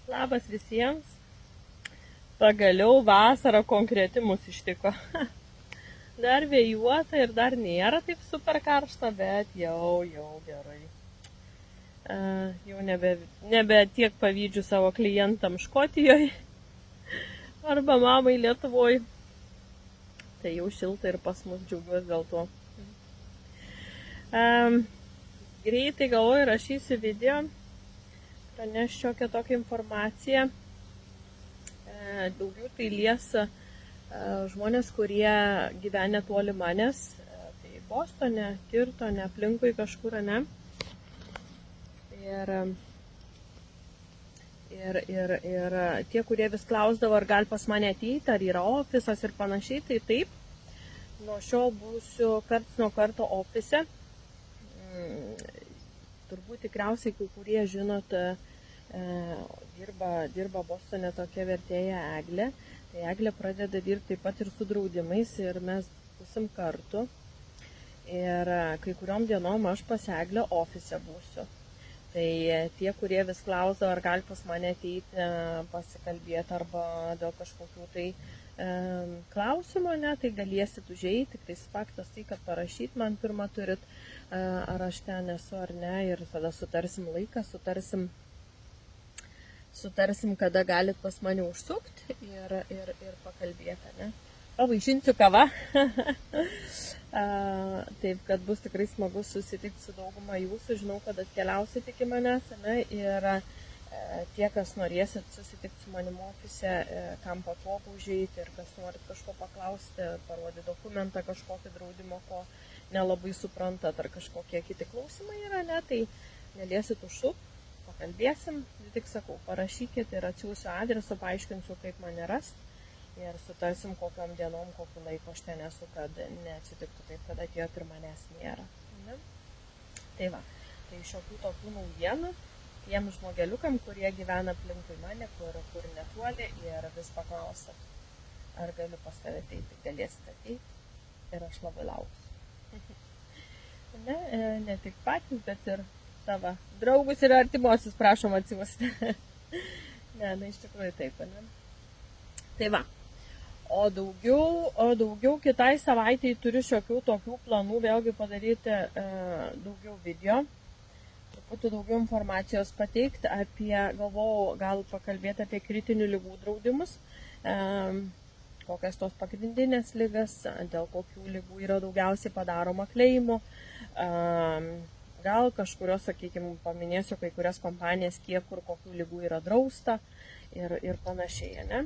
Labas visiems. Pagaliau vasara konkreti mus ištiko. Dar vėjuota ir dar nėra taip super karšta, bet jau gerai. Jau nebe tiek pavydžiu savo klientam Škotijoje arba mamai Lietuvoje. Tai jau šilta ir pas mus, džiaugiuosi dėl to. Greitai galvoju rašysiu video, praneščiau šiokią tokią informaciją. Daugiau tai lies žmonės, kurie gyvena toli manęs, tai Bostone, Kirtone, aplinkui kažkur, ne. Ir tie, kurie vis klausdavo, ar gali pas mane ateiti, ar yra ofisas ir panašiai, tai taip. Nuo šiol būsiu karts nuo karto ofise. Turbūt tikriausiai, kai kurie žinot, dirba Bostone tokia vertėja Eglė. Tai Eglė pradeda dirbti taip pat ir su draudimais ir mes būsim kartu. Ir kai kuriom dienom aš pas Eglę ofise būsiu. Tai tie, kurie vis klausdavo, ar gali pas mane ateiti pasikalbėti arba dėl kažkokių tai klausimų, ne, tai galėsit užeiti. Tik tais faktas tai, kad parašyti man pirmą turit, ar aš ten esu ar ne, ir tada sutarsim laiką, sutarsim, kada galit pas mane užsukti ir pakalbėti, ne. Pavaišinsiu kava. Taip, kad bus tikrai smagu susitikti su dauguma jūsų. Žinau, kad atkeliausit iki manęs, ne, ir tie, kas norėsit susitikti su manim ofise, kam patogu užeiti ir kas norit kažko paklausti, parodyti dokumentą, kažkokį draudimo, ko nelabai suprantat, ar kažkokie kiti klausimai yra, ne, tai galėsit užsukti, pakalbėsim, tik sakau, parašykit ir atsiųsiu adresu, paaiškinsiu, kaip mane rasti ir sutarsim, kokiom dienom, kokiu laiku aš ten esu, kad neatsitiktų taip, kad atėjot ir manęs nėra. Ne? Tai va, tai šiokių tokių naujienų tiem žmogeliukam, kurie gyvena aplinkui mane, kur netoli ir vis paklausia, ar galiu pas tave ateiti, galėsite ateiti ir aš labai lauksiu. Ne tik patys, bet ir savo draugus ir artimuosius prašom atsiųsti. Ne, iš tikrųjų taip, ne? Tai va, o daugiau kitai savaitai turiu šiokių tokių planų vėlgi padaryti daugiau video. Truputį daugiau informacijos pateikti apie, galvojau, gal pakalbėti apie kritinių ligų draudimus, kokias tos pagrindinės ligas, dėl kokių ligų yra daugiausiai padaroma kleimų, gal kažkurios, sakykime, paminėsiu kai kurias kompanijas, kiek kur kokių ligų yra drausta ir panašiai, ne?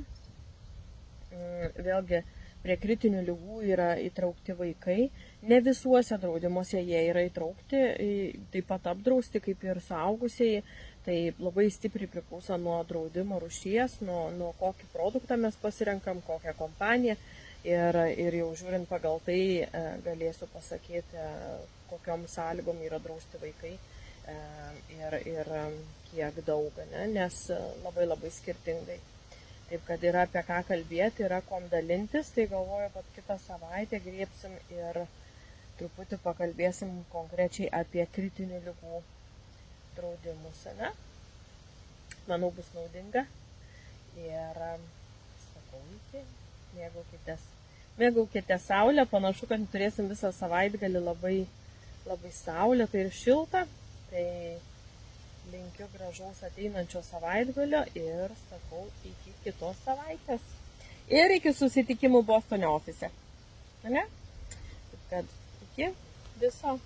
Vėlgi, prie kritinių ligų yra įtraukti vaikai, ne visuose draudimuose jie yra įtraukti, taip pat apdrausti kaip ir suaugusieji, tai labai stipriai priklauso nuo draudimo rūšies, nuo kokį produktą mes pasirenkam, kokią kompaniją ir jau žiūrint pagal tai galėsiu pasakyti, kokiom sąlygom yra drausti vaikai ir kiek daug, ne? Nes labai skirtingai. Taip, kad yra apie ką kalbėti, yra kom dalintis, tai galvoju, kad kitą savaitę griebsim ir truputį pakalbėsim konkrečiai apie kritinių ligų draudimus, ne? Manau, bus naudinga ir sakau, mėgaukite saulę, panašu, kad turėsim visą savaitgalį labai saulėta ir šilta, tai linkiu gražaus ateinančio savaitgalio ir sakau iki kitos savaitės. Ir iki susitikimų Bostone ofise. Ne? Taip kad iki viso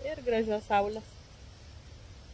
ir gražios saulės.